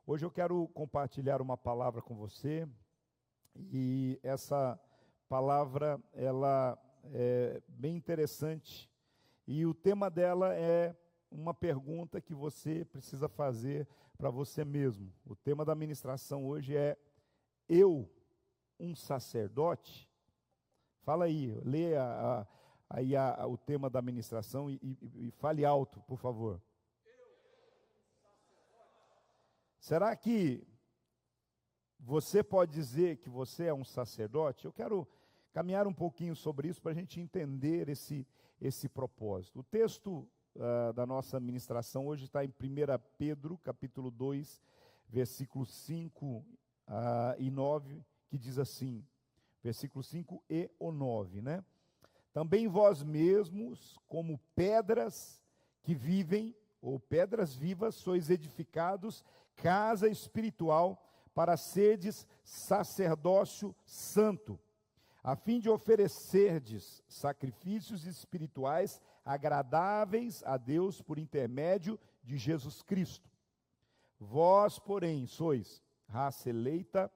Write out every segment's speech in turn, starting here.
Hoje eu quero compartilhar uma palavra com você, e essa palavra, ela é bem interessante, e o tema dela é uma pergunta que você precisa fazer para você mesmo. O tema da ministração hoje é: eu, um sacerdote? Fala aí, leia o tema da ministração e fale alto, por favor. Será que você pode dizer que você é um sacerdote? Eu quero caminhar um pouquinho sobre isso para a gente entender esse propósito. O texto da nossa ministração hoje está em 1 Pedro, capítulo 2, versículos 5 e 9, que diz assim, versículos 5 e o 9, né? Também vós mesmos, como pedras que vivem, ou pedras vivas, sois edificados casa espiritual para serdes sacerdócio santo, a fim de oferecerdes sacrifícios espirituais agradáveis a Deus por intermédio de Jesus Cristo. Vós, porém, sois raça eleita,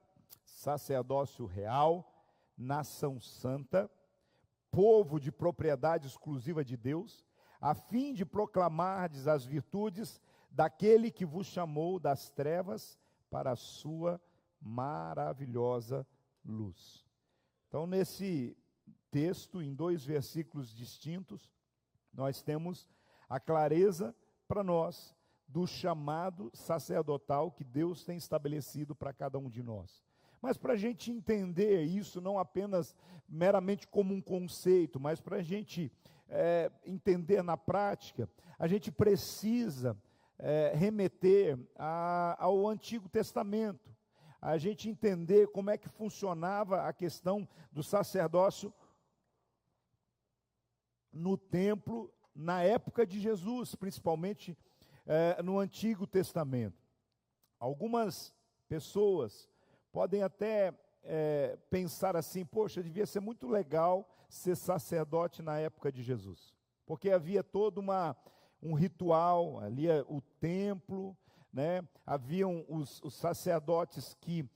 sacerdócio real, nação santa, povo de propriedade exclusiva de Deus, a fim de proclamardes as virtudes daquele que vos chamou das trevas para a sua maravilhosa luz. Então, nesse texto, em 2 versículos distintos, nós temos a clareza para nós do chamado sacerdotal que Deus tem estabelecido para cada um de nós. Mas para a gente entender isso, não apenas meramente como um conceito, mas para a gente entender na prática, a gente precisa remeter ao Antigo Testamento, a gente entender como é que funcionava a questão do sacerdócio no templo, na época de Jesus, principalmente no Antigo Testamento. Algumas pessoas podem até pensar assim: poxa, devia ser muito legal ser sacerdote na época de Jesus, porque havia todo um ritual, ali o templo, né? Haviam os sacerdotes que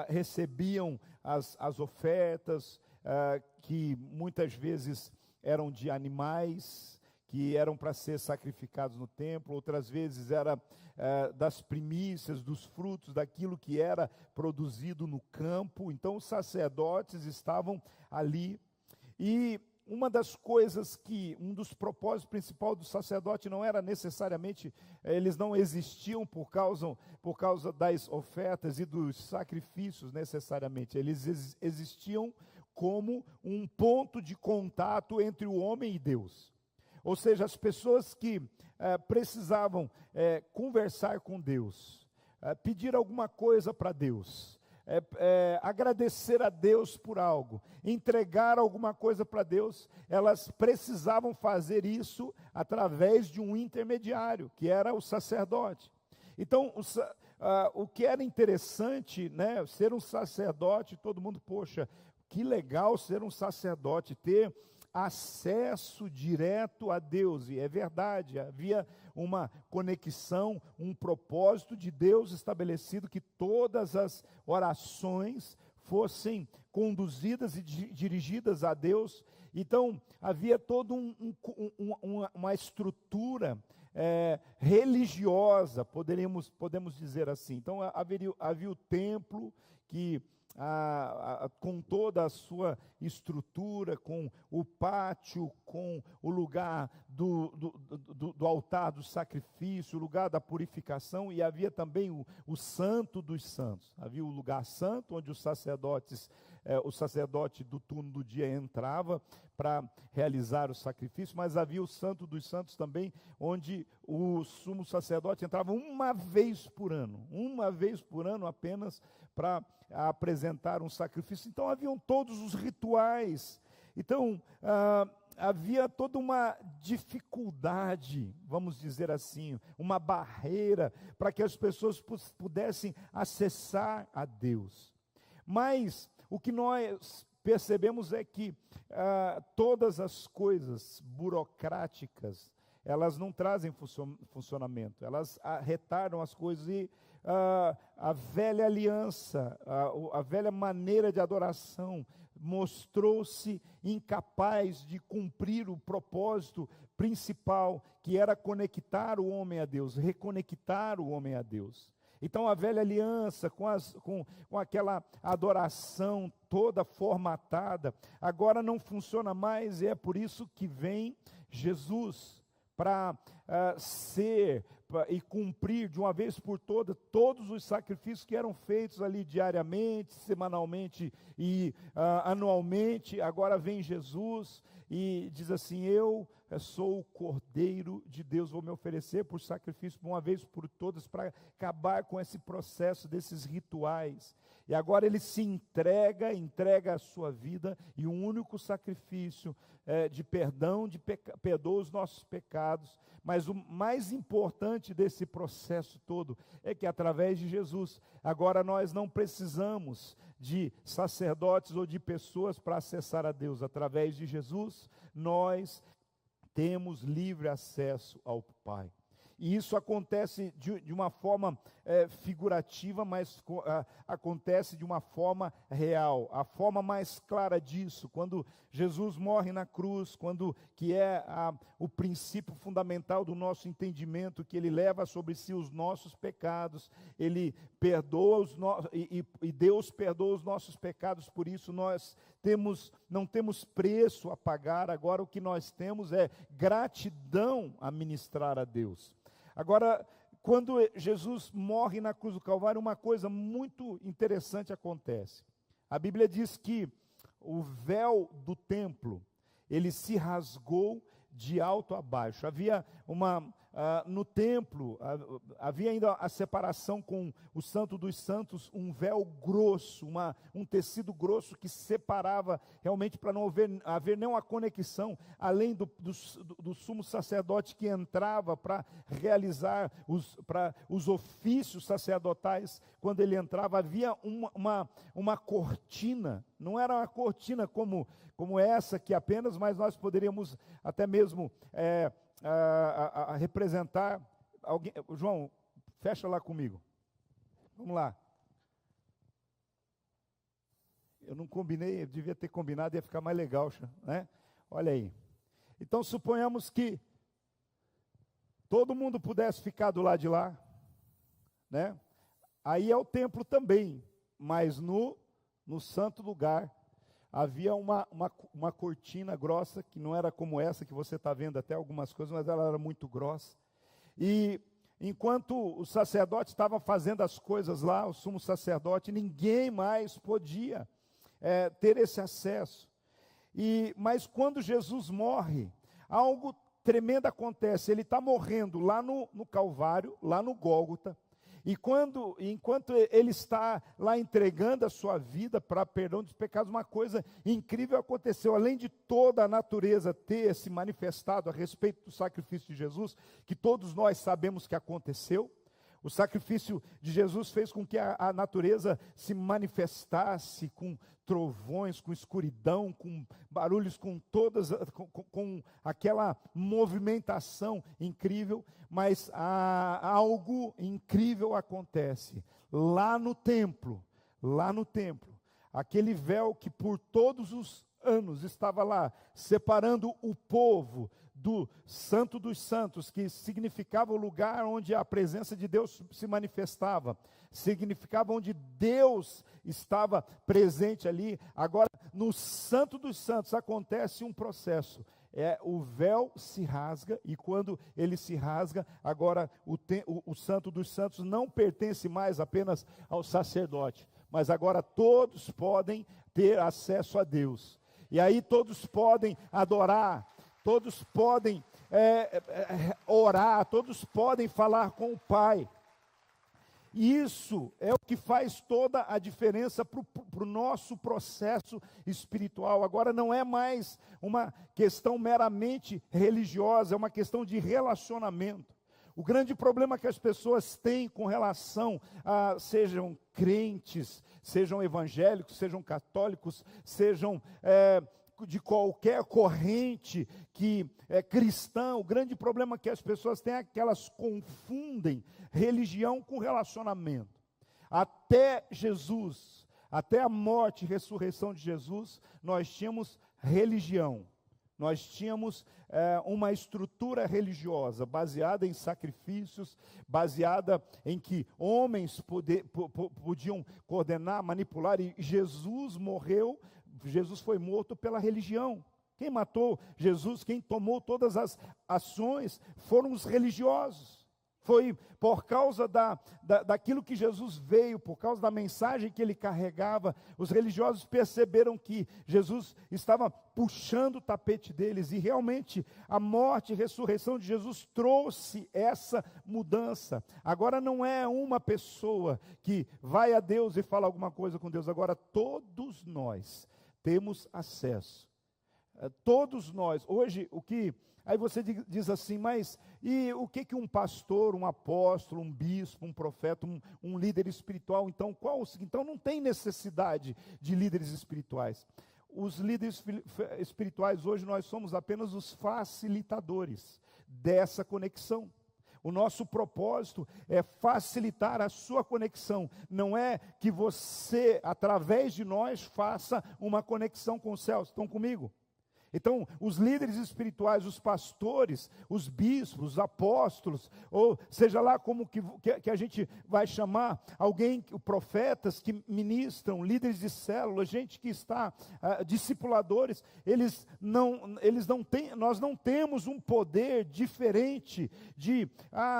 recebiam as ofertas, que muitas vezes eram de animais, que eram para ser sacrificados no templo, outras vezes era das primícias, dos frutos, daquilo que era produzido no campo. Então os sacerdotes estavam ali, e uma das coisas um dos propósitos principais do sacerdote não era necessariamente, eles não existiam por causa das ofertas e dos sacrifícios necessariamente, eles existiam como um ponto de contato entre o homem e Deus. Ou seja, as pessoas que precisavam conversar com Deus, pedir alguma coisa para Deus, agradecer a Deus por algo, entregar alguma coisa para Deus, elas precisavam fazer isso através de um intermediário, que era o sacerdote. Então, o que era interessante, né, ser um sacerdote, todo mundo, poxa, que legal ser um sacerdote, ter acesso direto a Deus, e é verdade, havia uma conexão, um propósito de Deus estabelecido, que todas as orações fossem conduzidas e dirigidas a Deus. Então havia toda uma estrutura religiosa, podemos dizer assim. Então havia o templo que com toda a sua estrutura, com o pátio, com o lugar do altar do sacrifício, o lugar da purificação, e havia também o santo dos santos. Havia o lugar santo, onde o sacerdote do turno do dia entrava para realizar o sacrifício, mas havia o santo dos santos também, onde o sumo sacerdote entrava uma vez por ano apenas, para apresentar um sacrifício. Então haviam todos os rituais. Então havia toda uma dificuldade, vamos dizer assim, uma barreira para que as pessoas pudessem acessar a Deus. Mas o que nós percebemos é que todas as coisas burocráticas, elas não trazem funcionamento, elas retardam as coisas, e a velha aliança, a velha maneira de adoração, mostrou-se incapaz de cumprir o propósito principal, que era conectar o homem a Deus, reconectar o homem a Deus. Então a velha aliança, com aquela adoração toda formatada, agora não funciona mais, e é por isso que vem Jesus, para e cumprir de uma vez por todas todos os sacrifícios que eram feitos ali diariamente, semanalmente e anualmente. Agora vem Jesus e diz assim: eu sou o Cordeiro de Deus, vou me oferecer por sacrifício de uma vez por todas, para acabar com esse processo desses rituais. E agora ele se entrega a sua vida, e o único sacrifício de perdão, perdoa os nossos pecados. Mas o mais importante desse processo todo é que através de Jesus, agora nós não precisamos de sacerdotes ou de pessoas para acessar a Deus. Através de Jesus, nós temos livre acesso ao Pai. E isso acontece de uma forma figurativa, mas acontece de uma forma real. A forma mais clara disso, quando Jesus morre na cruz, que é o princípio fundamental do nosso entendimento, que ele leva sobre si os nossos pecados, ele perdoa e Deus perdoa os nossos pecados, por isso nós não temos preço a pagar. Agora o que nós temos é gratidão a ministrar a Deus. Agora, quando Jesus morre na cruz do Calvário, uma coisa muito interessante acontece. A Bíblia diz que o véu do templo, ele se rasgou de alto a baixo. Havia no templo, havia ainda a separação com o Santo dos Santos, um véu grosso, um tecido grosso que separava realmente, para não haver nenhuma conexão, além do sumo sacerdote que entrava para realizar os ofícios sacerdotais. Quando ele entrava, havia uma cortina, não era uma cortina como essa que apenas, mas nós poderíamos até mesmo a representar alguém. João, fecha lá comigo. Vamos lá. Eu não combinei, eu devia ter combinado, ia ficar mais legal, né? Olha aí. Então, suponhamos que todo mundo pudesse ficar do lado de lá, né? Aí é o templo também, mas no santo lugar havia uma cortina grossa, que não era como essa que você está vendo, até algumas coisas, mas ela era muito grossa. E enquanto o sacerdote estava fazendo as coisas lá, o sumo sacerdote, ninguém mais podia ter esse acesso. Mas quando Jesus morre, algo tremendo acontece. Ele está morrendo lá no Calvário, lá no Gólgota. E enquanto ele está lá entregando a sua vida para perdão dos pecados, uma coisa incrível aconteceu. Além de toda a natureza ter se manifestado a respeito do sacrifício de Jesus, que todos nós sabemos que aconteceu, o sacrifício de Jesus fez com que a natureza se manifestasse com trovões, com escuridão, com barulhos, com aquela movimentação incrível. Mas algo incrível acontece lá no templo, aquele véu que por todos os anos estava lá, separando o povo do Santo dos Santos, que significava o lugar onde a presença de Deus se manifestava, significava onde Deus estava presente ali. Agora, no Santo dos Santos acontece um processo. O véu se rasga, e quando ele se rasga, agora o Santo dos Santos não pertence mais apenas ao sacerdote, mas agora todos podem ter acesso a Deus. E aí todos podem adorar, todos podem orar, todos podem falar com o Pai. Isso é o que faz toda a diferença para o nosso processo espiritual. Agora não é mais uma questão meramente religiosa, é uma questão de relacionamento. O grande problema que as pessoas têm com relação a, sejam crentes, sejam evangélicos, sejam católicos, sejam de qualquer corrente que é cristã. O grande problema que as pessoas têm é que elas confundem religião com relacionamento. Até Jesus, até a morte e ressurreição de Jesus, nós tínhamos religião. Nós tínhamos uma estrutura religiosa baseada em sacrifícios, baseada em que homens podiam coordenar, manipular, e Jesus morreu, Jesus foi morto pela religião. Quem matou Jesus, quem tomou todas as ações, foram os religiosos. Foi por causa daquilo que Jesus veio, por causa da mensagem que ele carregava, os religiosos perceberam que Jesus estava puxando o tapete deles, e realmente a morte e ressurreição de Jesus trouxe essa mudança. Agora não é uma pessoa que vai a Deus e fala alguma coisa com Deus, agora todos nós temos acesso. Todos nós, hoje aí você diz assim, mas e o que um pastor, um apóstolo, um bispo, um profeta, um líder espiritual, então então não tem necessidade de líderes espirituais. Os líderes espirituais hoje nós somos apenas os facilitadores dessa conexão. O nosso propósito é facilitar a sua conexão, não é que você, através de nós, faça uma conexão com os céus. Estão comigo? Então, os líderes espirituais, os pastores, os bispos, os apóstolos, ou seja lá como que a gente vai chamar, profetas que ministram, líderes de célula, gente que está, discipuladores, nós não temos um poder diferente de,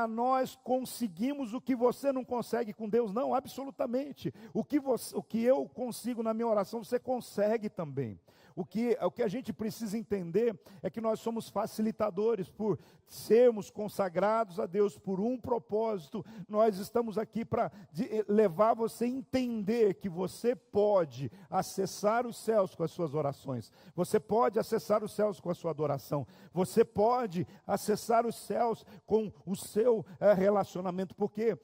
nós conseguimos o que você não consegue com Deus. Não, absolutamente. O que eu consigo na minha oração, você consegue também. O que a gente precisa entender é que nós somos facilitadores, por sermos consagrados a Deus por um propósito. Nós estamos aqui para levar você a entender que você pode acessar os céus com as suas orações, você pode acessar os céus com a sua adoração, você pode acessar os céus com o seu relacionamento, porque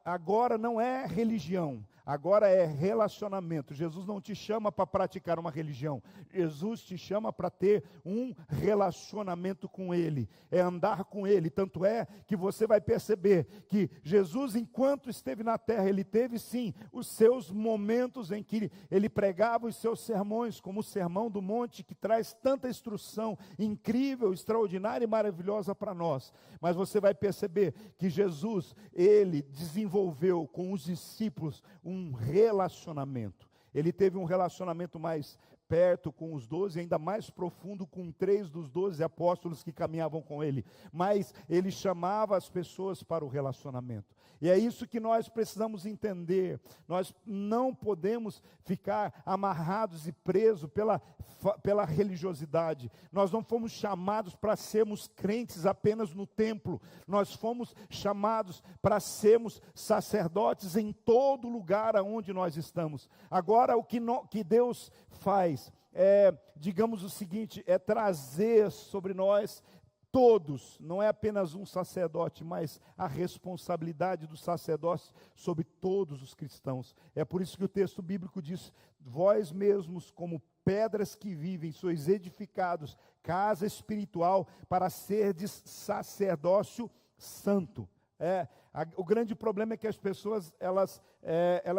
agora não é religião, agora é relacionamento. Jesus não te chama para praticar uma religião, Jesus te chama para ter um relacionamento com Ele, é andar com Ele. Tanto é que você vai perceber que Jesus, enquanto esteve na terra, Ele teve sim os seus momentos em que Ele pregava os seus sermões, como o Sermão do Monte, que traz tanta instrução incrível, extraordinária e maravilhosa para nós. Mas você vai perceber que Jesus, Ele desenvolveu com os discípulos um relacionamento. Ele teve um relacionamento mais perto com os 12, ainda mais profundo com 3 dos 12 apóstolos que caminhavam com ele. Mas ele chamava as pessoas para o relacionamento. E é isso que nós precisamos entender. Nós não podemos ficar amarrados e presos pela religiosidade. Nós não fomos chamados para sermos crentes apenas no templo. Nós fomos chamados para sermos sacerdotes em todo lugar aonde nós estamos. Agora, o que Deus faz digamos o seguinte, é trazer sobre nós todos, não é apenas um sacerdote, mas a responsabilidade do sacerdócio sobre todos os cristãos. É por isso que o texto bíblico diz: vós mesmos, como pedras que vivem, sois edificados, casa espiritual, para serdes sacerdócio santo. O grande problema é que as pessoas, elas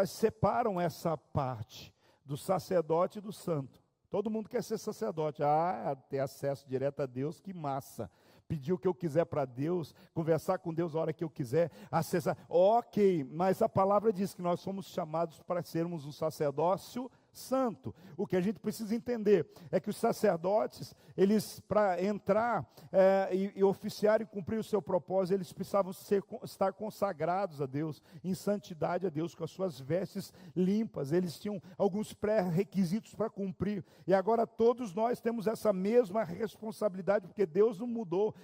separam essa parte do sacerdote e do santo. Todo mundo quer ser sacerdote, ter acesso direto a Deus, que massa. Pedir o que eu quiser para Deus, conversar com Deus a hora que eu quiser, acessar. Ok, mas a palavra diz que nós somos chamados para sermos um sacerdócio santo. O que a gente precisa entender é que os sacerdotes, eles, para entrar e oficiar e cumprir o seu propósito, eles precisavam estar consagrados a Deus, em santidade a Deus, com as suas vestes limpas. Eles tinham alguns pré-requisitos para cumprir, e agora todos nós temos essa mesma responsabilidade, porque Deus não mudou.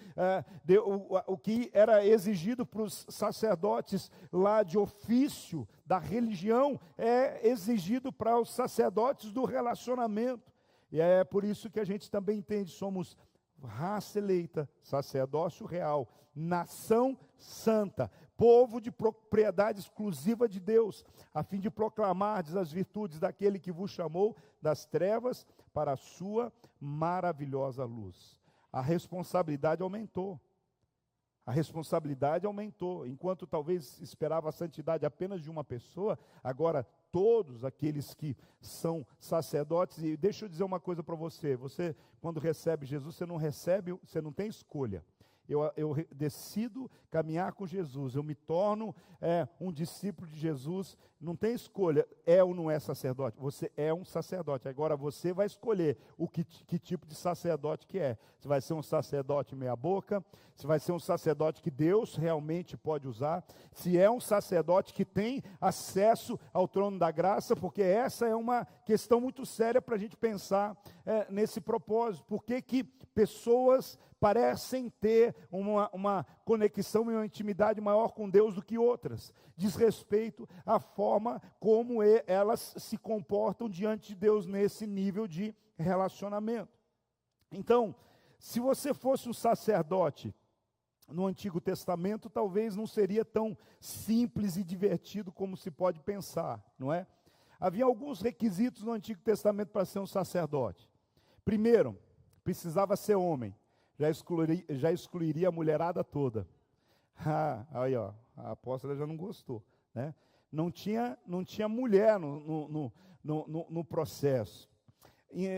O que era exigido para os sacerdotes lá de ofício da religião é exigido para os sacerdotes do relacionamento. E é por isso que a gente também entende: somos raça eleita, sacerdócio real, nação santa, povo de propriedade exclusiva de Deus, a fim de proclamar as virtudes daquele que vos chamou das trevas para a sua maravilhosa luz. A responsabilidade aumentou. A responsabilidade aumentou. Enquanto talvez esperava a santidade apenas de uma pessoa, agora todos aqueles que são sacerdotes, e deixa eu dizer uma coisa para você, quando recebe Jesus, você não tem escolha. Eu decido caminhar com Jesus, eu me torno um discípulo de Jesus, não tem escolha, é ou não é sacerdote, você é um sacerdote, agora você vai escolher que tipo de sacerdote que é, se vai ser um sacerdote meia boca, se vai ser um sacerdote que Deus realmente pode usar, se é um sacerdote que tem acesso ao trono da graça, porque essa é uma questão muito séria para a gente pensar nesse propósito, por que pessoas parecem ter uma conexão e uma intimidade maior com Deus do que outras. Diz respeito à forma como elas se comportam diante de Deus nesse nível de relacionamento. Então, se você fosse um sacerdote no Antigo Testamento, talvez não seria tão simples e divertido como se pode pensar, não é? Havia alguns requisitos no Antigo Testamento para ser um sacerdote. Primeiro, precisava ser homem. Já excluiria a mulherada toda. Aí, ó, a apóstola já não gostou, né? Não tinha mulher no processo.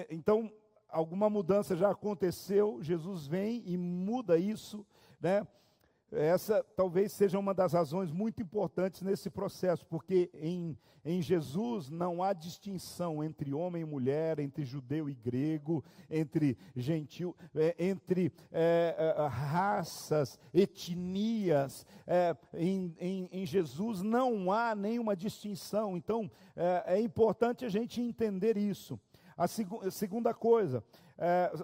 Então, alguma mudança já aconteceu, Jesus vem e muda isso, né? Essa talvez seja uma das razões muito importantes nesse processo, porque em Jesus não há distinção entre homem e mulher, entre judeu e grego, entre gentil, entre raças, etnias. Em Jesus não há nenhuma distinção, então é importante a gente entender isso. A segunda coisa,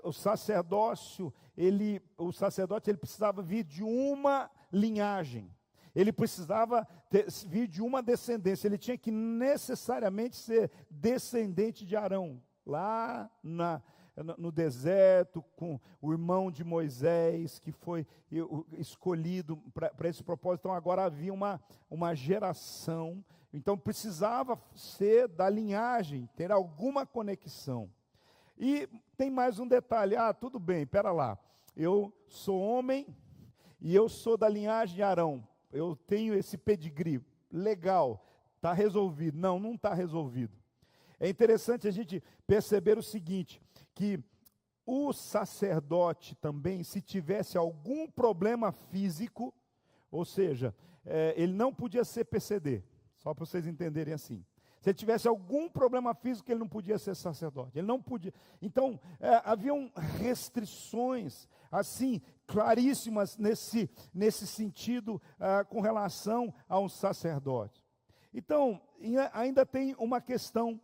o sacerdote ele precisava vir de uma linhagem, ele precisava vir de uma descendência, ele tinha que necessariamente ser descendente de Arão, lá no deserto, com o irmão de Moisés, que foi escolhido para esse propósito. Então agora havia uma geração, então precisava ser da linhagem, ter alguma conexão. E tem mais um detalhe, tudo bem, espera lá, eu sou homem e eu sou da linhagem de Arão, eu tenho esse pedigree, legal, está resolvido. Não está resolvido. É interessante a gente perceber o seguinte, que o sacerdote também, se tivesse algum problema físico, ou seja, ele não podia ser PCD, só para vocês entenderem assim. Se ele tivesse algum problema físico, ele não podia ser sacerdote. Ele não podia. Então, haviam restrições, assim, claríssimas nesse sentido, com relação a um sacerdote. Então, ainda tem uma questão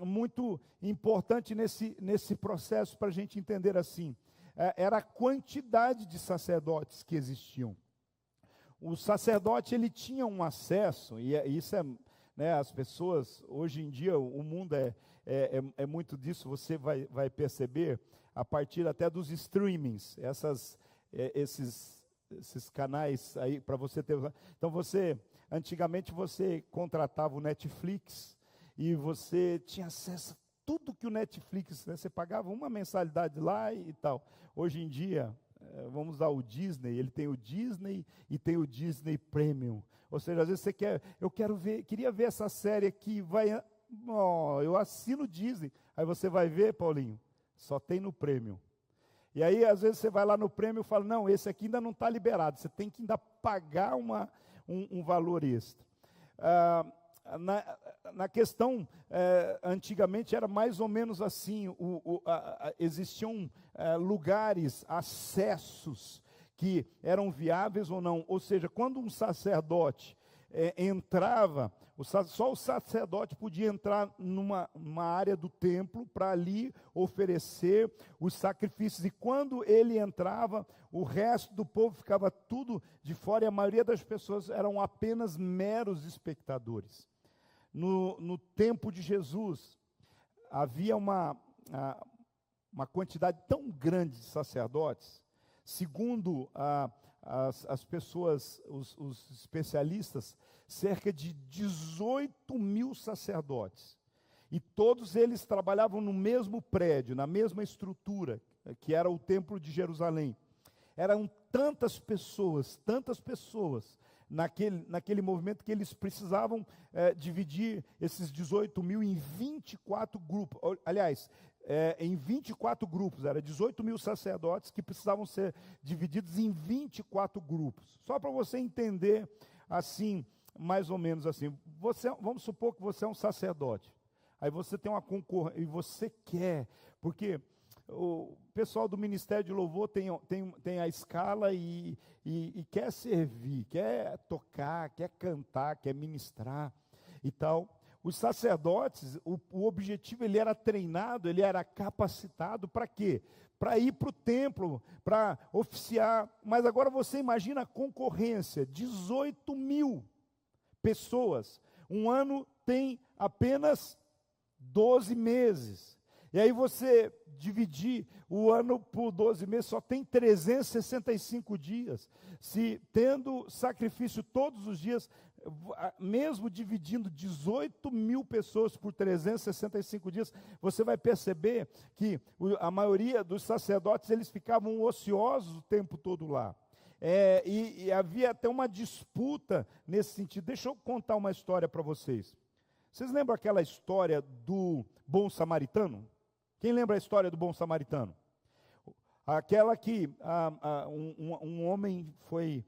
muito importante nesse processo para a gente entender assim. Era a quantidade de sacerdotes que existiam. O sacerdote, ele tinha um acesso, e isso né, as pessoas, hoje em dia, o mundo é muito disso, você vai perceber, a partir até dos streamings, esses canais aí, para você ter. Então, antigamente você contratava o Netflix, e você tinha acesso a tudo que o Netflix, né, você pagava uma mensalidade lá e tal. Hoje em dia, vamos usar o Disney, ele tem o Disney e tem o Disney Premium. Ou seja, às vezes você queria ver essa série aqui, eu assino o Disney. Aí você vai ver, Paulinho, só tem no Premium. E aí, às vezes, você vai lá no Premium e fala, não, esse aqui ainda não está liberado, você tem que ainda pagar um valor extra. Na questão, antigamente era mais ou menos assim, existiam lugares, acessos que eram viáveis ou não, ou seja, quando um sacerdote entrava, só o sacerdote podia entrar numa área do templo para ali oferecer os sacrifícios, e quando ele entrava, o resto do povo ficava tudo de fora, e a maioria das pessoas eram apenas meros espectadores. No tempo de Jesus, havia uma quantidade tão grande de sacerdotes, segundo as pessoas, os especialistas, cerca de 18 mil sacerdotes. E todos eles trabalhavam no mesmo prédio, na mesma estrutura, que era o Templo de Jerusalém. Eram tantas pessoas naquele movimento que eles precisavam dividir esses 18 mil em 24 grupos. Aliás, em 24 grupos, era 18 mil sacerdotes que precisavam ser divididos em 24 grupos. Só para você entender, assim, mais ou menos assim. Vamos supor que você é um sacerdote. Aí você tem uma concorrência, e você quer, porque o pessoal do Ministério de Louvor tem a escala e quer servir, quer tocar, quer cantar, quer ministrar e tal. Os sacerdotes, o objetivo, ele era treinado, ele era capacitado para quê? Para ir para o templo, para oficiar. Mas agora você imagina a concorrência, 18 mil pessoas. Um ano tem apenas 12 meses. E aí você dividir o ano por 12 meses, só tem 365 dias. Se tendo sacrifício todos os dias, mesmo dividindo 18 mil pessoas por 365 dias, você vai perceber que a maioria dos sacerdotes, eles ficavam ociosos o tempo todo lá. E havia até uma disputa nesse sentido. Deixa eu contar uma história para vocês. Vocês lembram aquela história do bom samaritano? Quem lembra a história do bom samaritano? Aquela que um homem foi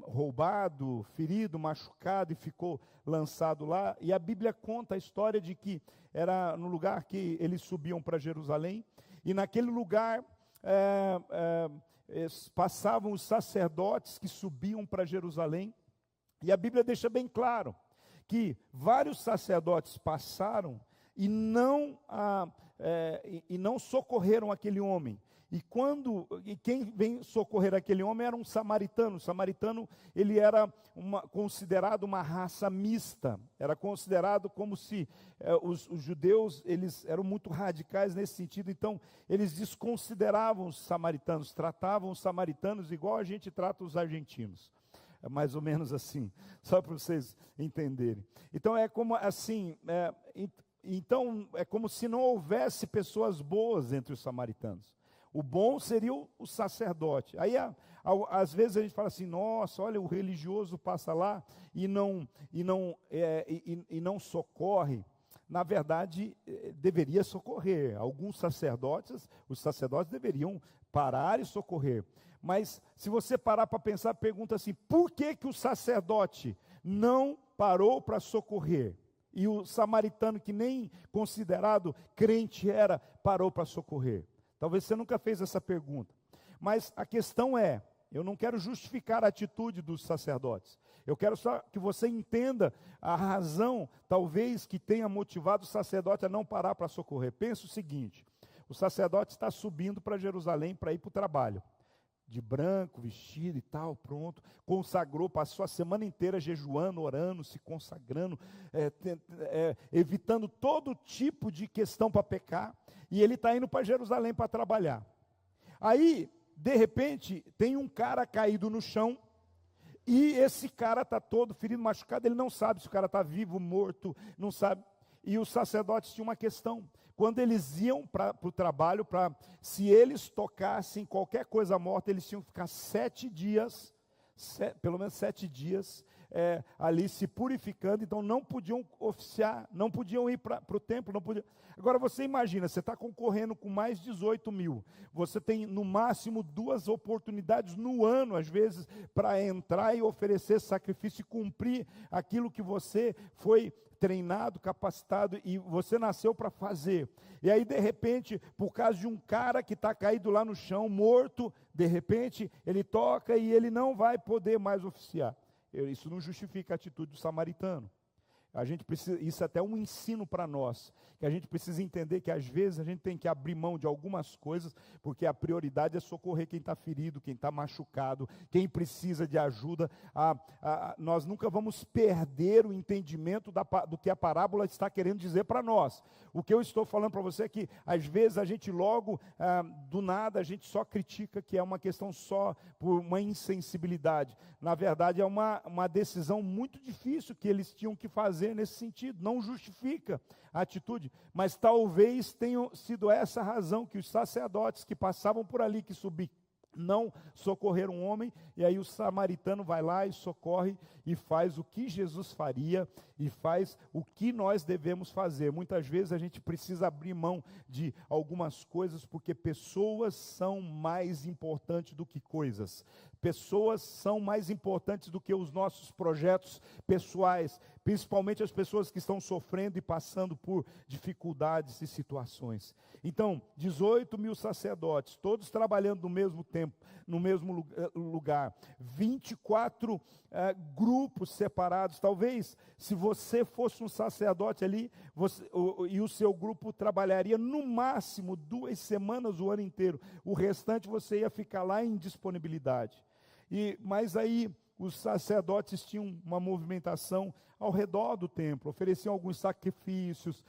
roubado, ferido, machucado e ficou lançado lá. E a Bíblia conta a história de que era no lugar que eles subiam para Jerusalém. E naquele lugar passavam os sacerdotes que subiam para Jerusalém. E a Bíblia deixa bem claro que vários sacerdotes passaram e não socorreram aquele homem. E quem vem socorrer aquele homem era um samaritano. O samaritano, ele era considerado uma raça mista. Era considerado como se os judeus, eles eram muito radicais nesse sentido. Então, eles desconsideravam os samaritanos, tratavam os samaritanos igual a gente trata os argentinos. É mais ou menos assim, só para vocês entenderem. Então é como assim, então é como se não houvesse pessoas boas entre os samaritanos. O bom seria o sacerdote. Aí às vezes a gente fala assim, nossa, olha, o religioso passa lá e não socorre. Na verdade, deveria socorrer. Alguns sacerdotes, os sacerdotes deveriam parar e socorrer. Mas se você parar para pensar, pergunta assim, por que o sacerdote não parou para socorrer? E o samaritano, que nem considerado crente era, parou para socorrer? Talvez você nunca fez essa pergunta. Mas a questão é, eu não quero justificar a atitude dos sacerdotes. Eu quero só que você entenda a razão, talvez, que tenha motivado o sacerdote a não parar para socorrer. Pensa o seguinte, o sacerdote está subindo para Jerusalém para ir para o trabalho. De branco, vestido e tal, pronto, consagrou, passou a semana inteira jejuando, orando, se consagrando, evitando todo tipo de questão para pecar, e ele está indo para Jerusalém para trabalhar. Aí, de repente, tem um cara caído no chão, e esse cara está todo ferido, machucado, ele não sabe se o cara está vivo, morto, não sabe. E os sacerdotes tinham uma questão. Quando eles iam para o trabalho, se eles tocassem qualquer coisa morta, eles tinham que ficar 7 dias, pelo menos 7 dias, ali se purificando. Então não podiam oficiar, não podiam ir para o templo, não podiam. Agora você imagina, você está concorrendo com mais 18 mil, você tem no máximo 2 oportunidades no ano, às vezes, para entrar e oferecer sacrifício e cumprir aquilo que você foi treinado, capacitado, e você nasceu para fazer. E aí, de repente, por causa de um cara que está caído lá no chão, morto, de repente, ele toca e ele não vai poder mais oficiar. Isso não justifica a atitude do samaritano. a gente precisa, isso é até um ensino para nós, que a gente precisa entender que às vezes a gente tem que abrir mão de algumas coisas, porque a prioridade é socorrer quem está ferido, quem está machucado, quem precisa de ajuda. Nós nunca vamos perder o entendimento do que a parábola está querendo dizer para nós. O que eu estou falando para você é que às vezes a gente logo, do nada, a gente só critica que é uma questão só por uma insensibilidade. Na verdade é uma decisão muito difícil que eles tinham que fazer nesse sentido, não justifica a atitude, mas talvez tenha sido essa a razão que os sacerdotes que passavam por ali, que subiam, não socorreram um homem, e aí o samaritano vai lá e socorre e faz o que Jesus faria e faz o que nós devemos fazer. Muitas vezes a gente precisa abrir mão de algumas coisas, porque pessoas são mais importantes do que coisas. Pessoas são mais importantes do que os nossos projetos pessoais, principalmente as pessoas que estão sofrendo e passando por dificuldades e situações. Então, 18 mil sacerdotes, todos trabalhando no mesmo tempo, no mesmo lugar, 24 grupos separados. Talvez, se você fosse um sacerdote ali, e o seu grupo trabalharia no máximo 2 semanas o ano inteiro, o restante você ia ficar lá em disponibilidade. Mas aí os sacerdotes tinham uma movimentação ao redor do templo, ofereciam alguns sacrifícios,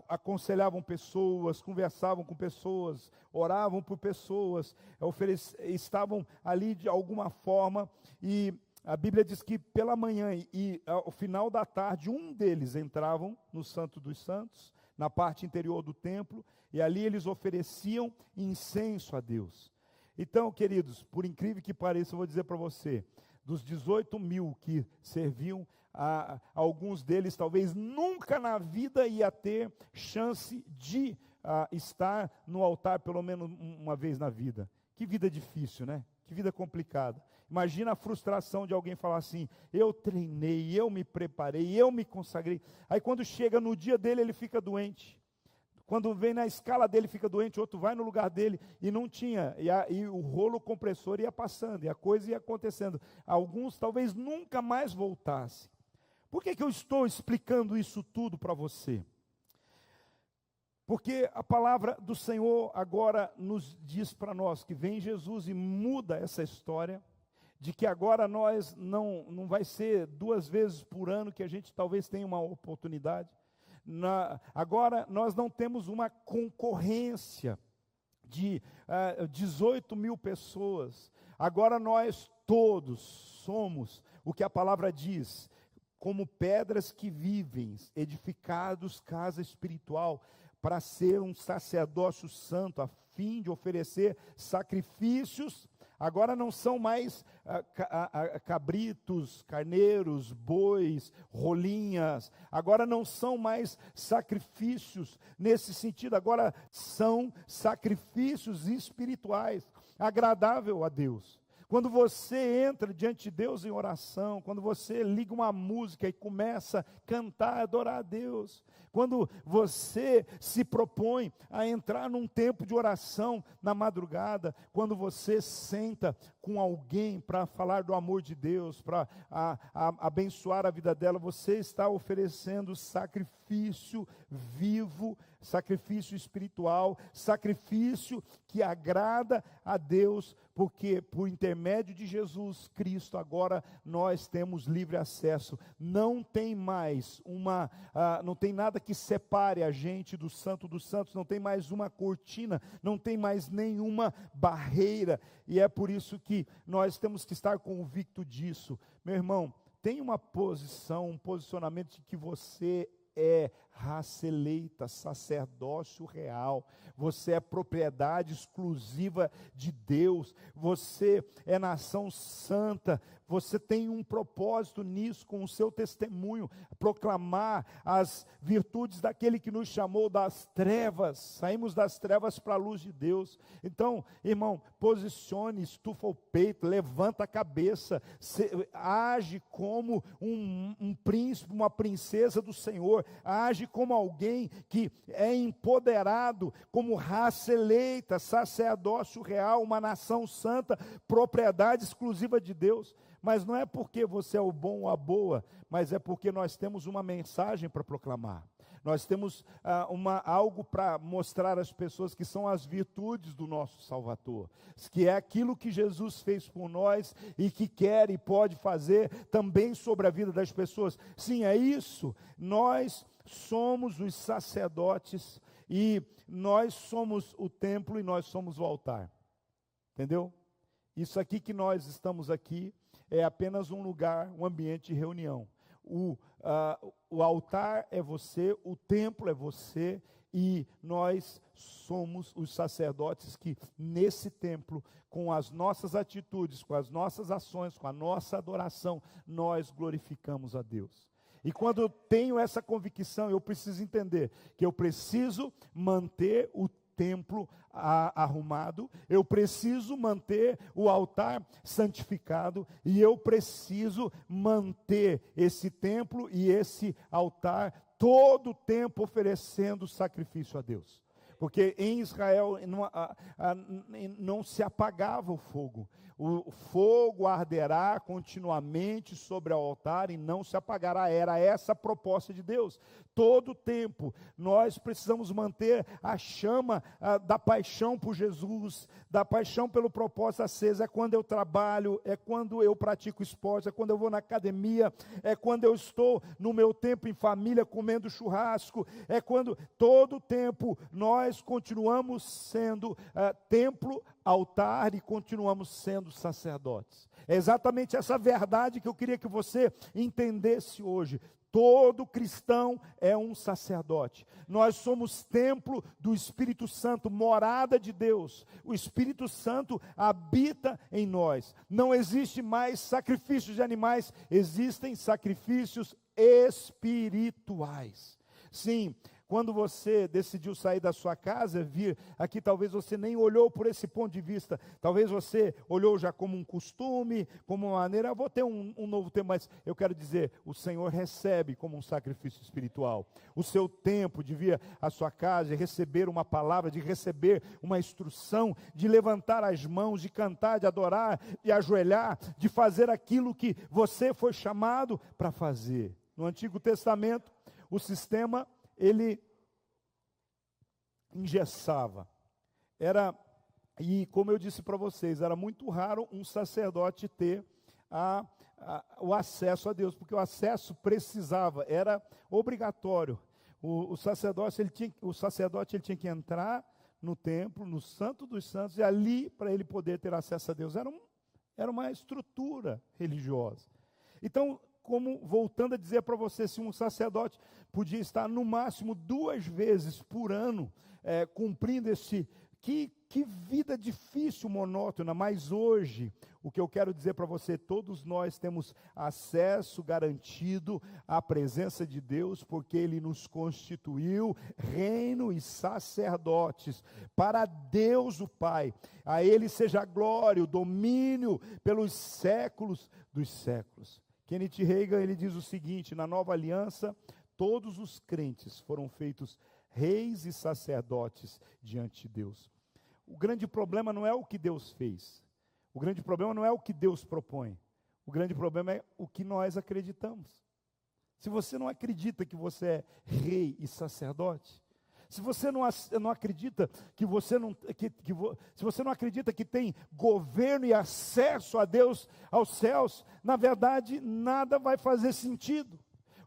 aconselhavam pessoas, conversavam com pessoas, oravam por pessoas, estavam ali de alguma forma, e a Bíblia diz que pela manhã e ao final da tarde, um deles entravam no Santo dos Santos, na parte interior do templo, e ali eles ofereciam incenso a Deus. Então, queridos, por incrível que pareça, eu vou dizer para você, dos 18 mil que serviam, alguns deles talvez nunca na vida ia ter chance de estar no altar pelo menos uma vez na vida. Que vida difícil, né? Que vida complicada. Imagina a frustração de alguém falar assim: eu treinei, eu me preparei, eu me consagrei. Aí quando chega no dia dele, ele fica doente. Quando vem na escala dele, fica doente, outro vai no lugar dele, e não tinha, e o rolo compressor ia passando, e a coisa ia acontecendo. Alguns talvez nunca mais voltassem. Por que eu estou explicando isso tudo para você? Porque a palavra do Senhor agora nos diz para nós que vem Jesus e muda essa história, de que agora nós não vai ser 2 vezes por ano que a gente talvez tenha uma oportunidade. Agora nós não temos uma concorrência de 18 mil pessoas. Agora nós todos somos o que a palavra diz, como pedras que vivem, edificados casa espiritual, para ser um sacerdócio santo, a fim de oferecer sacrifícios. Agora não são mais cabritos, carneiros, bois, rolinhas. Agora não são mais sacrifícios nesse sentido. Agora são sacrifícios espirituais, agradável a Deus. Quando você entra diante de Deus em oração, quando você liga uma música e começa a cantar, adorar a Deus, quando você se propõe a entrar num tempo de oração na madrugada, quando você senta com alguém para falar do amor de Deus, para abençoar a vida dela, você está oferecendo sacrifício vivo, sacrifício espiritual, sacrifício que agrada a Deus, porque por intermédio de Jesus Cristo agora nós temos livre acesso. Não tem mais não tem nada que separe a gente do Santo dos Santos, não tem mais uma cortina, não tem mais nenhuma barreira, e é por isso que nós temos que estar convicto disso. Meu irmão, tem uma posição, um posicionamento de que você é raça eleita, sacerdócio real, você é propriedade exclusiva de Deus, você é nação santa, você tem um propósito nisso, com o seu testemunho, proclamar as virtudes daquele que nos chamou das trevas, saímos das trevas para a luz de Deus. Então, irmão, posicione, estufa o peito, levanta a cabeça, age como um príncipe, uma princesa do Senhor, age como alguém que é empoderado, como raça eleita, sacerdócio real, uma nação santa, propriedade exclusiva de Deus. mas não é porque você é o bom ou a boa, mas é porque nós temos uma mensagem para proclamar. Nós temos algo para mostrar às pessoas que são as virtudes do nosso Salvador, que é aquilo que Jesus fez por nós e que quer e pode fazer também sobre a vida das pessoas. Sim, é isso. Nós somos os sacerdotes e nós somos o templo e nós somos o altar. Entendeu? Isso aqui que nós estamos aqui é apenas um lugar, um ambiente de reunião. O altar é você, o templo é você, e nós somos os sacerdotes que nesse templo, com as nossas atitudes, com as nossas ações, com a nossa adoração, nós glorificamos a Deus. E quando eu tenho essa convicção, eu preciso entender que eu preciso manter o templo arrumado, eu preciso manter o altar santificado, e eu preciso manter esse templo e esse altar todo o tempo oferecendo sacrifício a Deus. Porque em Israel não se apagava o fogo. O fogo arderá continuamente sobre o altar e não se apagará. Era essa a proposta de Deus. Todo o tempo nós precisamos manter a chama da paixão por Jesus, da paixão pelo propósito acesa. É quando eu trabalho, é quando eu pratico esporte, é quando eu vou na academia, é quando eu estou no meu tempo em família comendo churrasco, é quando todo o tempo nós continuamos sendo templo, altar, e continuamos sendo sacerdotes. É exatamente essa verdade que eu queria que você entendesse hoje. Todo cristão é um sacerdote. Nós somos templo do Espírito Santo, morada de Deus. O Espírito Santo habita em nós. Não existe mais sacrifícios de animais, existem sacrifícios espirituais. Sim, quando você decidiu sair da sua casa, vir aqui, talvez você nem olhou por esse ponto de vista, talvez você olhou já como um costume, como uma maneira, eu vou ter um novo tempo, mas eu quero dizer, o Senhor recebe como um sacrifício espiritual, o seu tempo de vir à sua casa, de receber uma palavra, de receber uma instrução, de levantar as mãos, de cantar, de adorar, de ajoelhar, de fazer aquilo que você foi chamado para fazer. No Antigo Testamento, o sistema ele engessava. E como eu disse para vocês, era muito raro um sacerdote ter o acesso a Deus, porque o acesso precisava, era obrigatório. O sacerdote ele tinha que entrar no templo, no Santo dos Santos, e ali para ele poder ter acesso a Deus. Era uma estrutura religiosa. Então, voltando a dizer para você, se um sacerdote podia estar no máximo 2 vezes por ano, cumprindo que vida difícil, monótona, mas hoje, o que eu quero dizer para você, todos nós temos acesso garantido à presença de Deus, porque Ele nos constituiu reino e sacerdotes, para Deus o Pai. A Ele seja a glória, o domínio pelos séculos dos séculos. Kenneth Hagin, ele diz o seguinte: na nova aliança, todos os crentes foram feitos reis e sacerdotes diante de Deus. O grande problema não é o que Deus fez. O grande problema não é o que Deus propõe. O grande problema é o que nós acreditamos. Se você não acredita que você é rei e sacerdote, se você não acredita que você não, se você não acredita que tem governo e acesso a Deus, aos céus, na verdade, nada vai fazer sentido.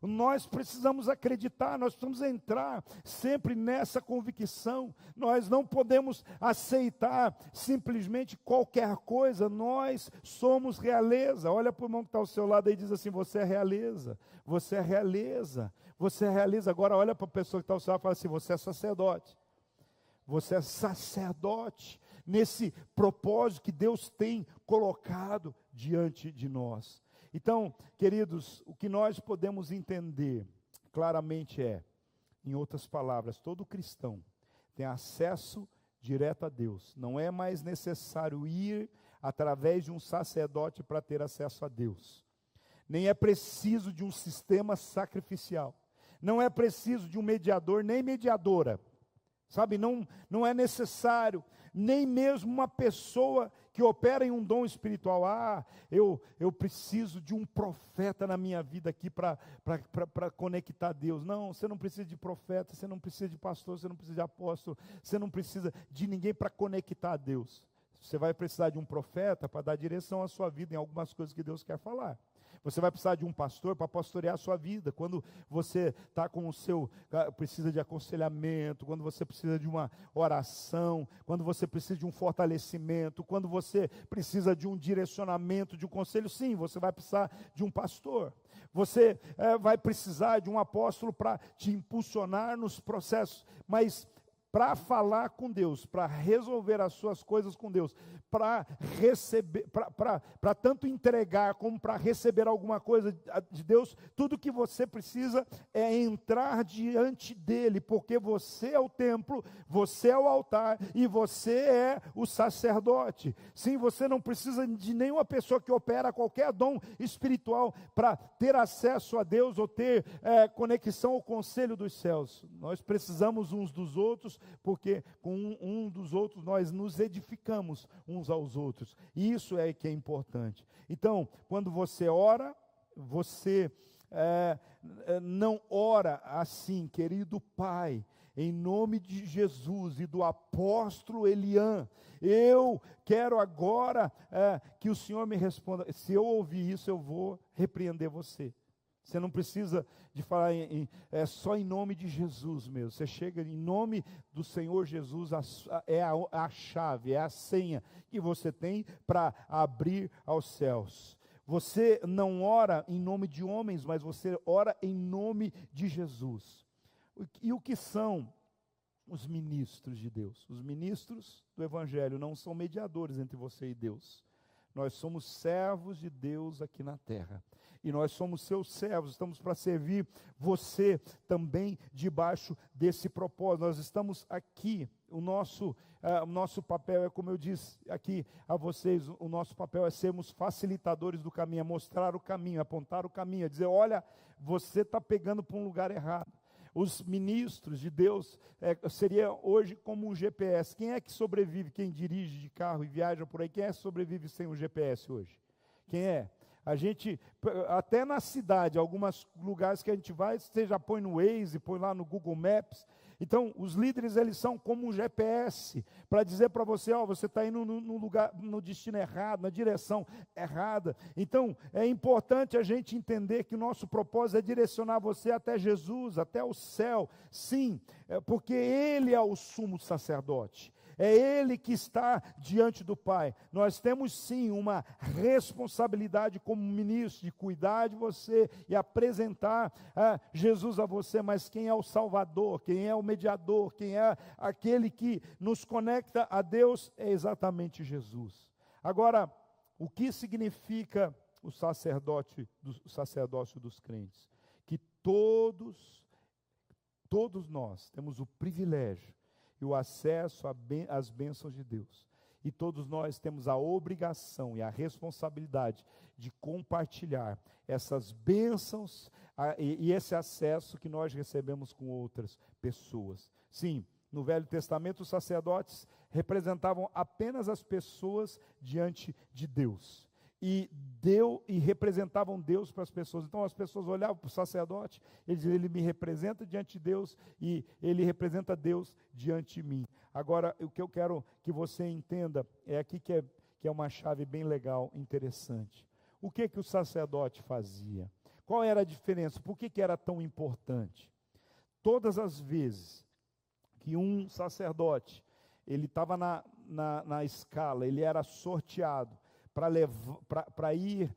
Nós precisamos acreditar, nós precisamos entrar sempre nessa convicção. Nós não podemos aceitar simplesmente qualquer coisa. Nós somos realeza. Olha para o irmão que está ao seu lado aí e diz assim: você é realeza, você é realeza, você é realeza. Agora olha para a pessoa que está ao seu lado e fala assim: você é sacerdote. Você é sacerdote nesse propósito que Deus tem colocado diante de nós. Então, queridos, o que nós podemos entender claramente em outras palavras, todo cristão tem acesso direto a Deus. Não é mais necessário ir através de um sacerdote para ter acesso a Deus. Nem é preciso de um sistema sacrificial. Não é preciso de um mediador, nem mediadora. Sabe, não é necessário, nem mesmo uma pessoa que opera em um dom espiritual. Eu preciso de um profeta na minha vida aqui para conectar a Deus. Não, você não precisa de profeta, você não precisa de pastor, você não precisa de apóstolo, você não precisa de ninguém para conectar a Deus. Você vai precisar de um profeta para dar direção à sua vida em algumas coisas que Deus quer falar. Você vai precisar de um pastor para pastorear a sua vida. Quando você está com precisa de aconselhamento, quando você precisa de uma oração, quando você precisa de um fortalecimento, quando você precisa de um direcionamento, de um conselho, sim, você vai precisar de um pastor. Você vai precisar de um apóstolo para te impulsionar nos processos, mas para falar com Deus, para resolver as suas coisas com Deus, para receber, para tanto entregar como para receber alguma coisa de Deus, tudo que você precisa é entrar diante dele, porque você é o templo, você é o altar e você é o sacerdote. Sim, você não precisa de nenhuma pessoa que opera qualquer dom espiritual para ter acesso a Deus ou ter conexão ao conselho dos céus. Nós precisamos uns dos outros, porque com um dos outros nós nos edificamos uns aos outros. E isso é que é importante. Então, quando você ora, você não ora assim, querido Pai, em nome de Jesus e do apóstolo Elian, eu quero agora que o Senhor me responda. Se eu ouvir isso, eu vou repreender você. Você não precisa de falar só em nome de Jesus mesmo. Você chega em nome do Senhor Jesus, é a chave, é a senha que você tem para abrir aos céus. Você não ora em nome de homens, mas você ora em nome de Jesus. E o que são os ministros de Deus? Os ministros do Evangelho não são mediadores entre você e Deus. Nós somos servos de Deus aqui na terra. E nós somos seus servos, estamos para servir você também debaixo desse propósito. Nós estamos aqui, o nosso papel é, como eu disse aqui a vocês, o nosso papel é sermos facilitadores do caminho, é mostrar o caminho, apontar o caminho, é dizer, olha, você está pegando para um lugar errado. Os ministros de Deus seria hoje como um GPS. Quem é que sobrevive, quem dirige de carro e viaja por aí, quem é que sobrevive sem um GPS hoje? Quem é? A gente, até na cidade, alguns lugares que a gente vai, você já põe no Waze, põe lá no Google Maps. Então, os líderes, eles são como um GPS, para dizer para você, você está indo no lugar, no destino errado, na direção errada. Então, é importante a gente entender que o nosso propósito é direcionar você até Jesus, até o céu. Sim, porque Ele é o sumo sacerdote. É Ele que está diante do Pai. Nós temos sim uma responsabilidade como ministro de cuidar de você e apresentar Jesus a você, mas quem é o Salvador, quem é o mediador, quem é aquele que nos conecta a Deus é exatamente Jesus. Agora, o que significa o sacerdócio dos crentes? Que todos nós temos o privilégio e o acesso às bênçãos de Deus. E todos nós temos a obrigação e a responsabilidade de compartilhar essas bênçãos e esse acesso que nós recebemos com outras pessoas. Sim, no Velho Testamento os sacerdotes representavam apenas as pessoas diante de Deus. E representavam Deus para as pessoas. Então as pessoas olhavam para o sacerdote, ele dizia, ele me representa diante de Deus e ele representa Deus diante de mim. Agora, o que eu quero que você entenda é aqui que é uma chave bem legal, interessante. O que o sacerdote fazia? Qual era a diferença? Por que era tão importante? Todas as vezes que um sacerdote, ele estava na escala, ele era sorteado para ir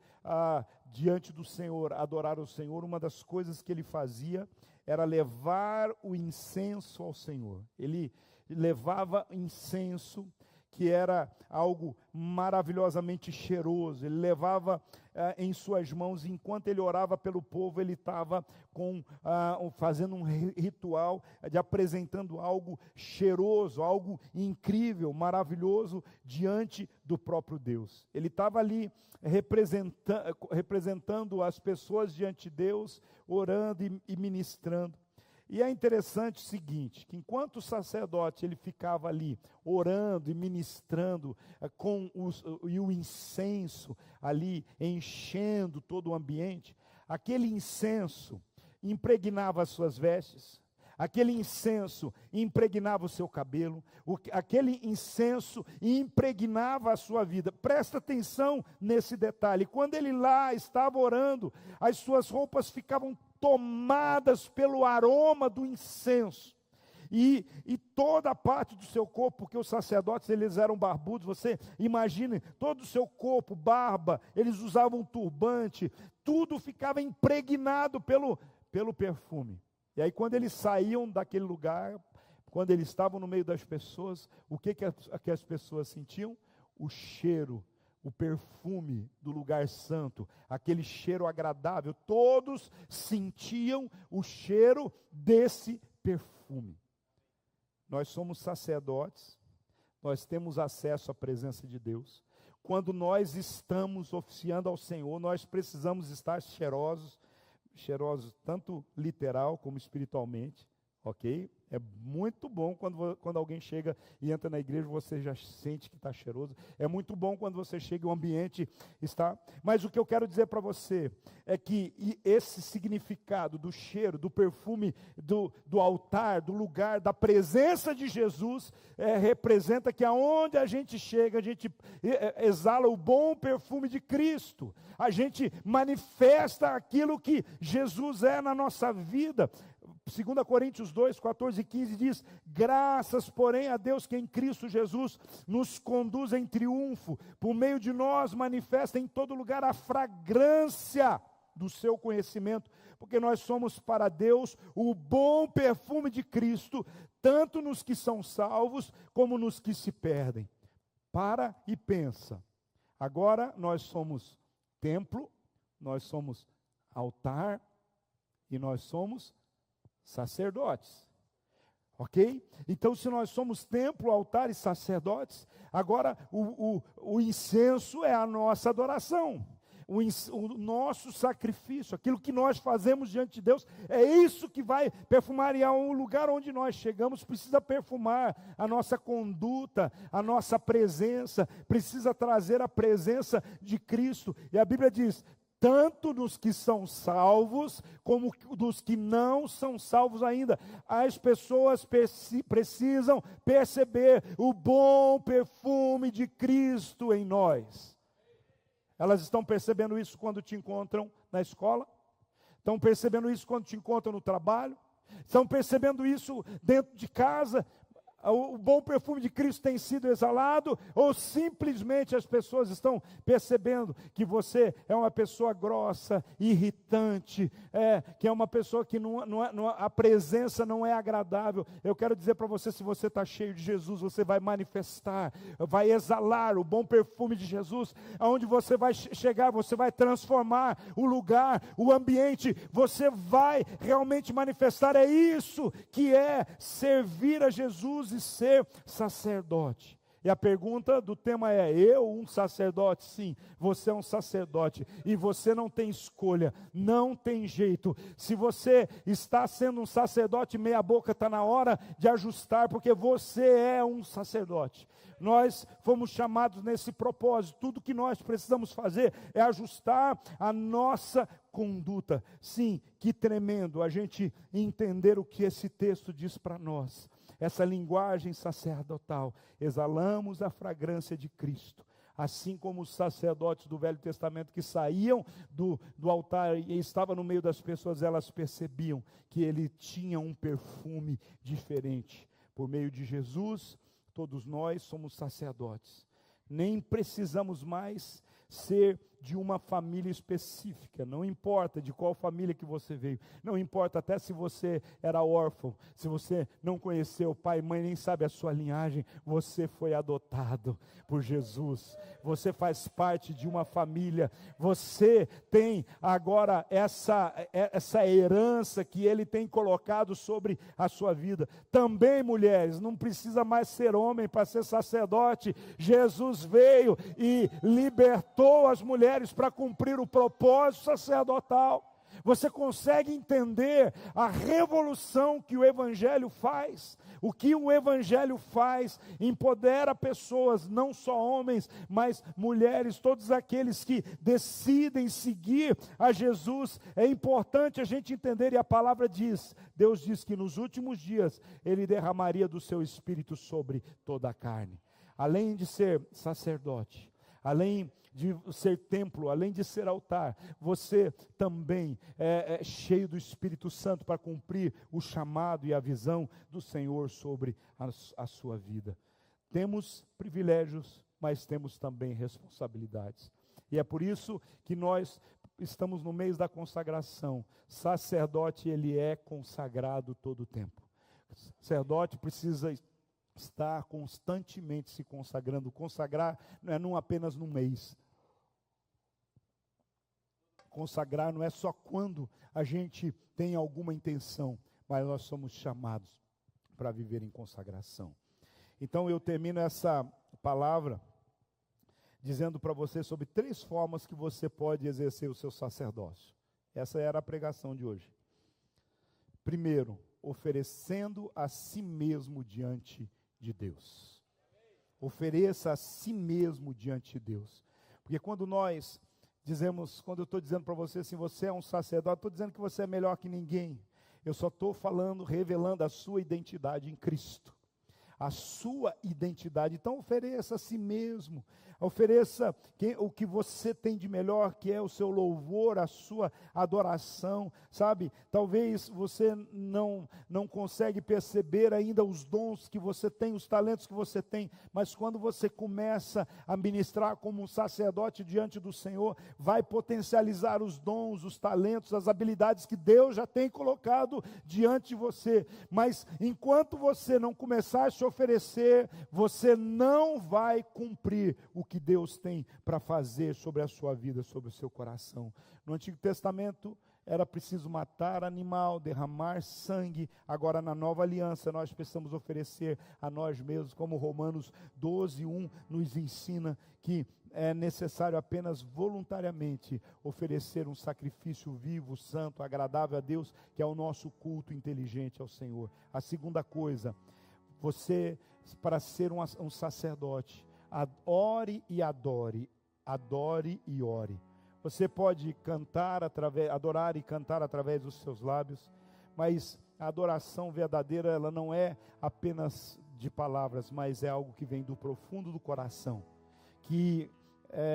diante do Senhor, adorar o Senhor, uma das coisas que ele fazia era levar o incenso ao Senhor. Ele levava incenso, que era algo maravilhosamente cheiroso. Ele levava em suas mãos, enquanto ele orava pelo povo, ele estava fazendo um ritual de apresentando algo cheiroso, algo incrível, maravilhoso diante do próprio Deus. Ele estava ali representando as pessoas diante de Deus, orando e ministrando. E é interessante o seguinte, que enquanto o sacerdote ele ficava ali orando e ministrando e o incenso ali enchendo todo o ambiente, aquele incenso impregnava as suas vestes, aquele incenso impregnava o seu cabelo, aquele incenso impregnava a sua vida. Presta atenção nesse detalhe. Quando ele lá estava orando, as suas roupas ficavam tomadas pelo aroma do incenso. E toda a parte do seu corpo, porque os sacerdotes eles eram barbudos, você imagine, todo o seu corpo, barba, eles usavam um turbante, tudo ficava impregnado pelo perfume. E aí quando eles saíam daquele lugar, quando eles estavam no meio das pessoas, o que as pessoas sentiam? O cheiro, o perfume do lugar santo, aquele cheiro agradável, todos sentiam o cheiro desse perfume. Nós somos sacerdotes, nós temos acesso à presença de Deus. Quando nós estamos oficiando ao Senhor, nós precisamos estar cheirosos tanto literal como espiritualmente, ok? É muito bom quando alguém chega e entra na igreja, você já sente que está cheiroso. É muito bom quando você chega e o ambiente está... Mas o que eu quero dizer para você é que esse significado do cheiro, do perfume, do altar, do lugar, da presença de Jesus, representa que aonde a gente chega, a gente exala o bom perfume de Cristo. A gente manifesta aquilo que Jesus é na nossa vida. 2 Coríntios 2, 14 e 15 diz: graças, porém, a Deus que em Cristo Jesus nos conduz em triunfo, por meio de nós manifesta em todo lugar a fragrância do seu conhecimento, porque nós somos para Deus o bom perfume de Cristo, tanto nos que são salvos, como nos que se perdem. Para e pensa, agora nós somos templo, nós somos altar e nós somos sacerdotes, ok? Então, se nós somos templo, altar e sacerdotes, agora o incenso é a nossa adoração, o nosso sacrifício, aquilo que nós fazemos diante de Deus, é isso que vai perfumar. E o lugar onde nós chegamos precisa perfumar a nossa conduta, a nossa presença, precisa trazer a presença de Cristo. E a Bíblia diz: tanto dos que são salvos, como dos que não são salvos ainda. As pessoas precisam perceber o bom perfume de Cristo em nós. Elas estão percebendo isso quando te encontram na escola? Estão percebendo isso quando te encontram no trabalho? Estão percebendo isso dentro de casa? O bom perfume de Cristo tem sido exalado, ou simplesmente as pessoas estão percebendo que você é uma pessoa grossa, irritante, que é uma pessoa que a presença não é agradável? Eu quero dizer para você, se você está cheio de Jesus, você vai manifestar, vai exalar o bom perfume de Jesus. Aonde você vai chegar, você vai transformar o lugar, o ambiente, você vai realmente manifestar. É isso que é servir a Jesus e ser sacerdote. E a pergunta do tema é: eu um sacerdote? Sim, você é um sacerdote, e você não tem escolha, não tem jeito. Se você está sendo um sacerdote meia boca, está na hora de ajustar, porque você é um sacerdote. Nós fomos chamados nesse propósito. Tudo que nós precisamos fazer é ajustar a nossa conduta. Sim, que tremendo a gente entender o que esse texto diz para nós. Essa linguagem sacerdotal, exalamos a fragrância de Cristo, assim como os sacerdotes do Velho Testamento que saíam do altar e estavam no meio das pessoas, elas percebiam que ele tinha um perfume diferente. Por meio de Jesus, todos nós somos sacerdotes, nem precisamos mais ser de uma família específica, não importa de qual família que você veio, não importa até se você era órfão, se você não conheceu pai e mãe, nem sabe a sua linhagem, você foi adotado por Jesus, você faz parte de uma família, você tem agora essa herança que Ele tem colocado sobre a sua vida. Também, mulheres, não precisa mais ser homem para ser sacerdote. Jesus veio e libertou as mulheres para cumprir o propósito sacerdotal. Você consegue entender a revolução que o Evangelho faz? O que o Evangelho faz? Empodera pessoas, não só homens, mas mulheres, todos aqueles que decidem seguir a Jesus. É importante a gente entender, e a palavra diz, Deus diz que nos últimos dias Ele derramaria do seu Espírito sobre toda a carne. Além de ser sacerdote, além de ser templo, além de ser altar, você também é cheio do Espírito Santo para cumprir o chamado e a visão do Senhor sobre a sua vida. Temos privilégios, mas temos também responsabilidades. E é por isso que nós estamos no mês da consagração. Sacerdote, ele é consagrado todo o tempo. Sacerdote precisa estar constantemente se consagrando. Consagrar não é apenas num mês. Consagrar não é só quando a gente tem alguma intenção, mas nós somos chamados para viver em consagração. Então eu termino essa palavra dizendo para você sobre 3 formas que você pode exercer o seu sacerdócio. Essa era a pregação de hoje. Primeiro, oferecendo a si mesmo diante de Deus. Ofereça a si mesmo diante de Deus. Porque quando nós dizemos, quando eu estou dizendo para você assim, você é um sacerdote, estou dizendo que você é melhor que ninguém. Eu só estou falando, revelando a sua identidade em Cristo. A sua identidade. Então ofereça a si mesmo. Ofereça o que você tem de melhor, que é o seu louvor, a sua adoração, sabe? Talvez você não consegue perceber ainda os dons que você tem, os talentos que você tem, mas quando você começa a ministrar como um sacerdote diante do Senhor, vai potencializar os dons, os talentos, as habilidades que Deus já tem colocado diante de você. Mas enquanto você não começar a se oferecer, você não vai cumprir o que Deus tem para fazer sobre a sua vida, sobre o seu coração. No Antigo Testamento era preciso matar animal, derramar sangue. Agora na nova aliança nós precisamos oferecer a nós mesmos, como Romanos 12:1 nos ensina, que é necessário apenas voluntariamente oferecer um sacrifício vivo, santo, agradável a Deus, que é o nosso culto inteligente ao Senhor. A segunda coisa, você, para ser um sacerdote, ore e adore e ore. Você pode adorar e cantar através dos seus lábios, mas a adoração verdadeira, ela não é apenas de palavras, mas é algo que vem do profundo do coração, que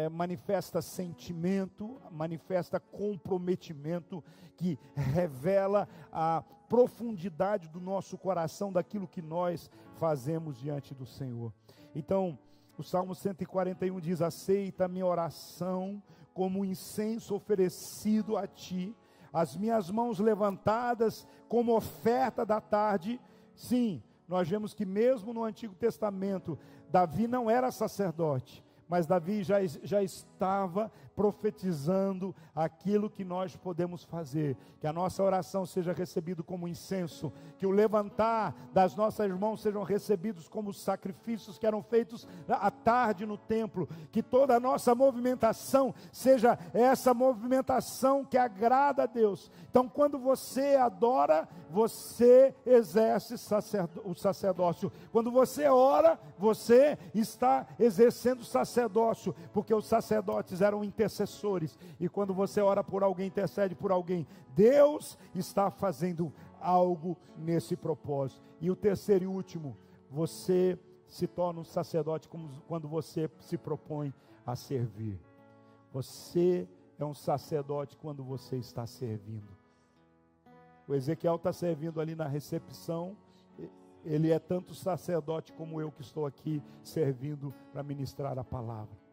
manifesta sentimento, manifesta comprometimento, que revela a profundidade do nosso coração, daquilo que nós fazemos diante do Senhor. Então, o Salmo 141 diz: aceita a minha oração como um incenso oferecido a ti, as minhas mãos levantadas como oferta da tarde. Sim, nós vemos que mesmo no Antigo Testamento, Davi não era sacerdote, mas Davi já estava profetizando aquilo que nós podemos fazer, que a nossa oração seja recebida como incenso, que o levantar das nossas mãos sejam recebidos como sacrifícios que eram feitos à tarde no templo, que toda a nossa movimentação seja essa movimentação que agrada a Deus. Então quando você adora, você exerce o sacerdócio. Quando você ora, você está exercendo o sacerdócio, porque os sacerdotes eram intercessores, e quando você ora por alguém, intercede por alguém, Deus está fazendo algo nesse propósito. E o terceiro e último, você se torna um sacerdote quando você se propõe a servir. Você é um sacerdote quando você está servindo. O Ezequiel está servindo ali na recepção, ele é tanto sacerdote como eu que estou aqui servindo para ministrar a palavra.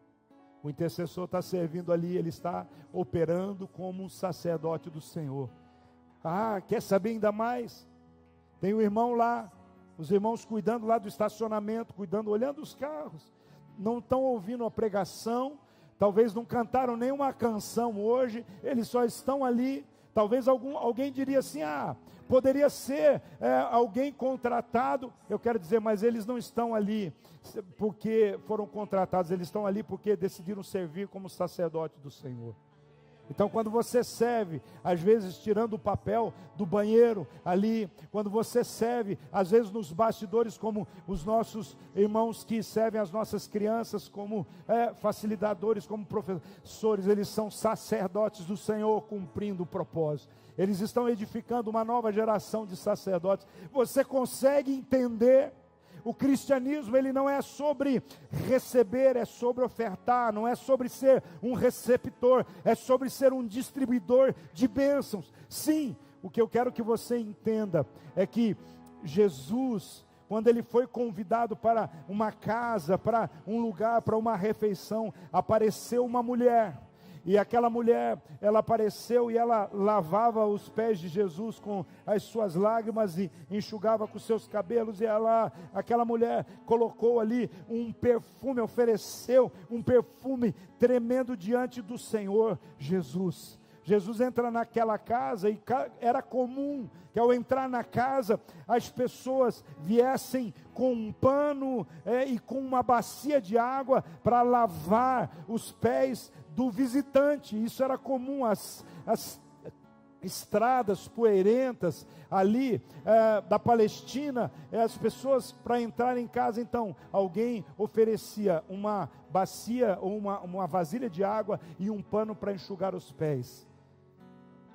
O intercessor está servindo ali, ele está operando como um sacerdote do Senhor. Quer saber ainda mais? Tem o irmão lá, os irmãos cuidando lá do estacionamento, olhando os carros, não estão ouvindo a pregação, talvez não cantaram nenhuma canção hoje, eles só estão ali. Talvez alguém diria assim, poderia ser alguém contratado. Eu quero dizer, mas eles não estão ali porque foram contratados, eles estão ali porque decidiram servir como sacerdote do Senhor. Então, quando você serve, às vezes tirando o papel do banheiro ali, quando você serve, às vezes nos bastidores, como os nossos irmãos que servem as nossas crianças, como facilitadores, como professores, eles são sacerdotes do Senhor, cumprindo o propósito. Eles estão edificando uma nova geração de sacerdotes. Você consegue entender? O cristianismo, ele não é sobre receber, é sobre ofertar, não é sobre ser um receptor, é sobre ser um distribuidor de bênçãos. Sim, o que eu quero que você entenda é que Jesus, quando ele foi convidado para uma casa, para um lugar, para uma refeição, apareceu uma mulher. E aquela mulher, ela apareceu e ela lavava os pés de Jesus com as suas lágrimas e enxugava com os seus cabelos. E aquela mulher colocou ali um perfume, ofereceu um perfume tremendo diante do Senhor Jesus. Jesus entra naquela casa e era comum que ao entrar na casa as pessoas viessem com um pano e com uma bacia de água para lavar os pés do visitante. Isso era comum. As estradas poeirentas ali da Palestina, as pessoas para entrar em casa, então alguém oferecia uma bacia ou uma vasilha de água e um pano para enxugar os pés.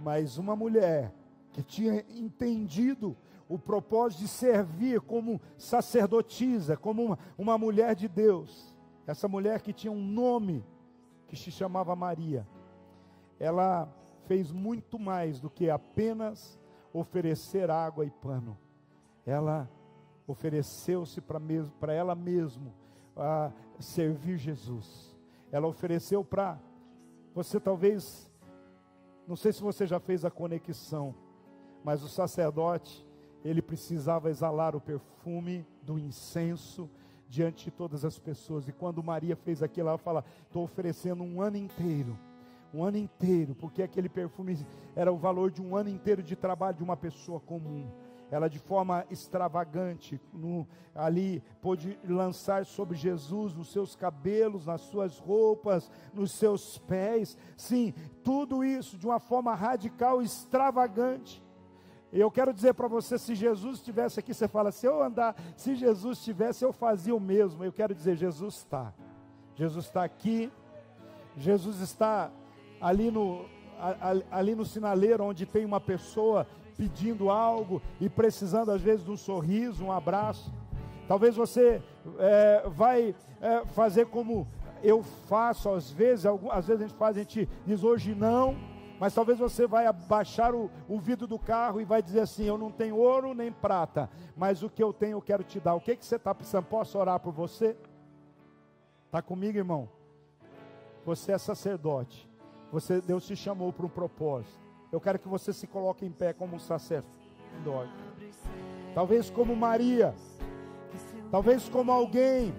Mas uma mulher que tinha entendido o propósito de servir como sacerdotisa, como uma mulher de Deus, essa mulher que tinha um nome que se chamava Maria, ela fez muito mais do que apenas oferecer água e pano. Ela ofereceu-se para ela mesma servir Jesus. Ela ofereceu para você, talvez, não sei se você já fez a conexão, mas o sacerdote, ele precisava exalar o perfume do incenso diante de todas as pessoas. E quando Maria fez aquilo, ela fala: estou oferecendo um ano inteiro, porque aquele perfume era o valor de um ano inteiro de trabalho de uma pessoa comum. Ela, de forma extravagante, ali pôde lançar sobre Jesus, nos seus cabelos, nas suas roupas, nos seus pés. Sim, tudo isso de uma forma radical, extravagante. Eu quero dizer para você, se Jesus estivesse aqui, você fala, se Jesus estivesse, eu fazia o mesmo. Eu quero dizer, Jesus está aqui, Jesus está ali no sinaleiro, onde tem uma pessoa pedindo algo e precisando às vezes de um sorriso, um abraço. Talvez você vai fazer como eu faço às vezes a gente diz hoje não. Mas talvez você vai abaixar o vidro do carro e vai dizer assim: eu não tenho ouro nem prata, mas o que eu tenho eu quero te dar. O que você está precisando? Posso orar por você? Está comigo, irmão? Você é sacerdote. Deus te chamou para um propósito. Eu quero que você se coloque em pé como um sacerdote. Talvez como Maria. Talvez como alguém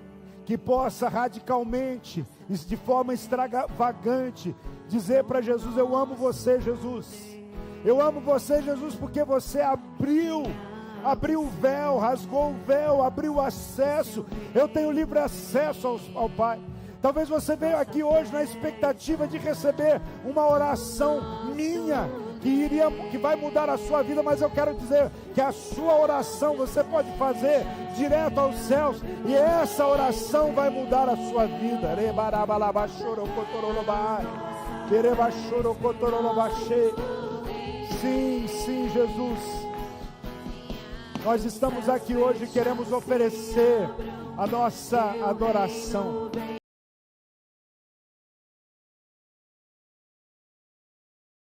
que possa radicalmente, de forma extravagante, dizer para Jesus: eu amo você, Jesus. Eu amo você, Jesus, porque você abriu o véu, rasgou o véu, abriu o acesso. Eu tenho livre acesso ao Pai. Talvez você veio aqui hoje na expectativa de receber uma oração minha, que vai mudar a sua vida, mas eu quero dizer que a sua oração você pode fazer direto aos céus, e essa oração vai mudar a sua vida. Sim, Jesus, nós estamos aqui hoje e queremos oferecer a nossa adoração.